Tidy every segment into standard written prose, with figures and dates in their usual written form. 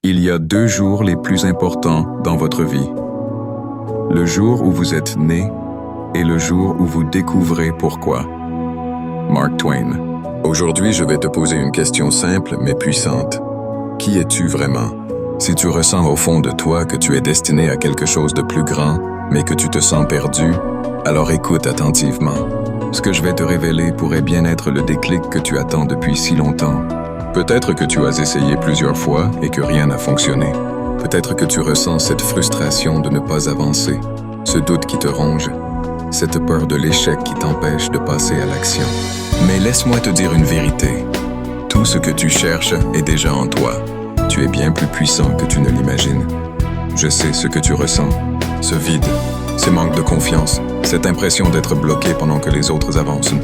Il y a 2 jours les plus importants dans votre vie. Le jour où vous êtes né et le jour où vous découvrez pourquoi. Mark Twain. Aujourd'hui, je vais te poser une question simple mais puissante. Qui es-tu vraiment? Si tu ressens au fond de toi que tu es destiné à quelque chose de plus grand, mais que tu te sens perdu, alors écoute attentivement. Ce que je vais te révéler pourrait bien être le déclic que tu attends depuis si longtemps. Peut-être que tu as essayé plusieurs fois et que rien n'a fonctionné. Peut-être que tu ressens cette frustration de ne pas avancer, ce doute qui te ronge, cette peur de l'échec qui t'empêche de passer à l'action. Mais laisse-moi te dire une vérité. Tout ce que tu cherches est déjà en toi. Tu es bien plus puissant que tu ne l'imagines. Je sais ce que tu ressens, ce vide, ce manque de confiance, cette impression d'être bloqué pendant que les autres avancent.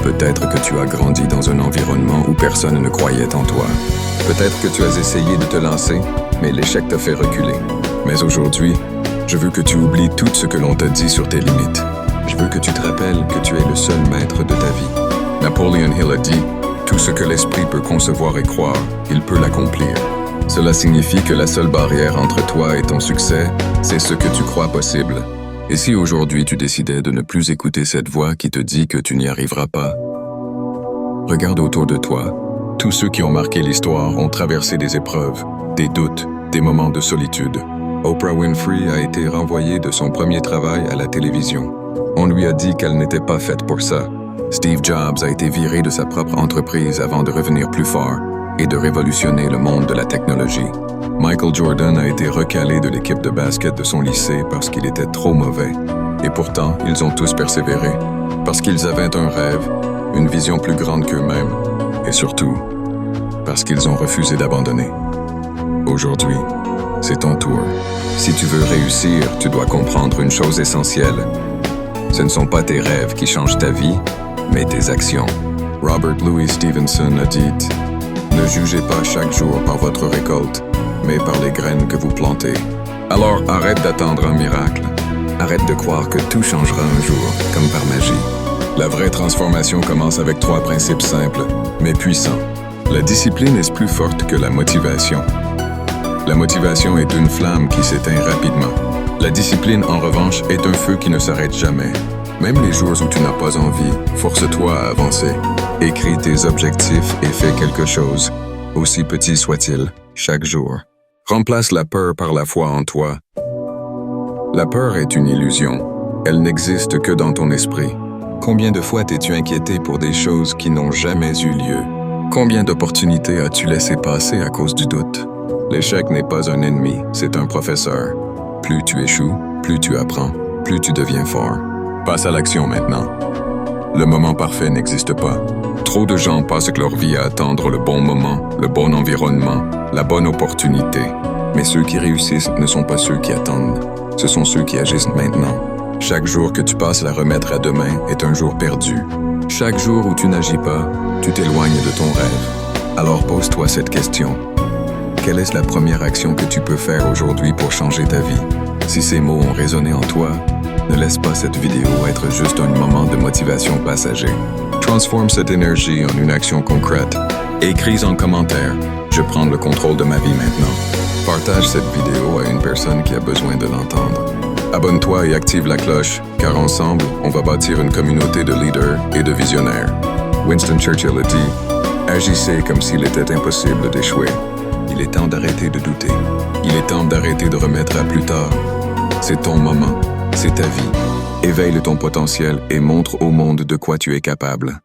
Peut-être que tu as grandi dans un environnement où personne ne croyait en toi. Peut-être que tu as essayé de te lancer, mais l'échec t'a fait reculer. Mais aujourd'hui, je veux que tu oublies tout ce que l'on t'a dit sur tes limites. Je veux que tu te rappelles que tu es le seul maître de ta vie. Napoleon Hill a dit « Tout ce que l'esprit peut concevoir et croire, il peut l'accomplir ». Cela signifie que la seule barrière entre toi et ton succès, c'est ce que tu crois possible. Et si aujourd'hui tu décidais de ne plus écouter cette voix qui te dit que tu n'y arriveras pas? Regarde autour de toi. Tous ceux qui ont marqué l'histoire ont traversé des épreuves, des doutes, des moments de solitude. Oprah Winfrey a été renvoyée de son premier travail à la télévision. On lui a dit qu'elle n'était pas faite pour ça. Steve Jobs a été viré de sa propre entreprise avant de revenir plus fort et de révolutionner le monde de la technologie. Michael Jordan a été recalé de l'équipe de basket de son lycée parce qu'il était trop mauvais. Et pourtant, ils ont tous persévéré, parce qu'ils avaient un rêve, une vision plus grande qu'eux-mêmes, et surtout, parce qu'ils ont refusé d'abandonner. Aujourd'hui, c'est ton tour. Si tu veux réussir, tu dois comprendre une chose essentielle. Ce ne sont pas tes rêves qui changent ta vie, mais tes actions. Robert Louis Stevenson a dit « Ne jugez pas chaque jour par votre récolte, mais par les graines que vous plantez. » Alors arrête d'attendre un miracle. Arrête de croire que tout changera un jour, comme par magie. La vraie transformation commence avec 3 principes simples, mais puissants. La discipline est plus forte que la motivation. La motivation est une flamme qui s'éteint rapidement. La discipline, en revanche, est un feu qui ne s'arrête jamais. Même les jours où tu n'as pas envie, force-toi à avancer. Écris tes objectifs et fais quelque chose, aussi petit soit-il, chaque jour. Remplace la peur par la foi en toi. La peur est une illusion. Elle n'existe que dans ton esprit. Combien de fois t'es-tu inquiété pour des choses qui n'ont jamais eu lieu? Combien d'opportunités as-tu laissé passer à cause du doute? L'échec n'est pas un ennemi, c'est un professeur. Plus tu échoues, plus tu apprends, plus tu deviens fort. Passe à l'action maintenant. Le moment parfait n'existe pas. Trop de gens passent leur vie à attendre le bon moment, le bon environnement, la bonne opportunité. Mais ceux qui réussissent ne sont pas ceux qui attendent. Ce sont ceux qui agissent maintenant. Chaque jour que tu passes à remettre à demain est un jour perdu. Chaque jour où tu n'agis pas, tu t'éloignes de ton rêve. Alors pose-toi cette question. Quelle est la première action que tu peux faire aujourd'hui pour changer ta vie? Si ces mots ont résonné en toi, ne laisse pas cette vidéo être juste un moment de motivation passager. Transforme cette énergie en une action concrète. Écris en commentaire « Je prends le contrôle de ma vie maintenant ». Partage cette vidéo à une personne qui a besoin de l'entendre. Abonne-toi et active la cloche, car ensemble, on va bâtir une communauté de leaders et de visionnaires. Winston Churchill a dit « Agissez comme s'il était impossible d'échouer. Il est temps d'arrêter de douter. Il est temps d'arrêter de remettre à plus tard. C'est ton moment. C'est ta vie. Éveille ton potentiel et montre au monde de quoi tu es capable.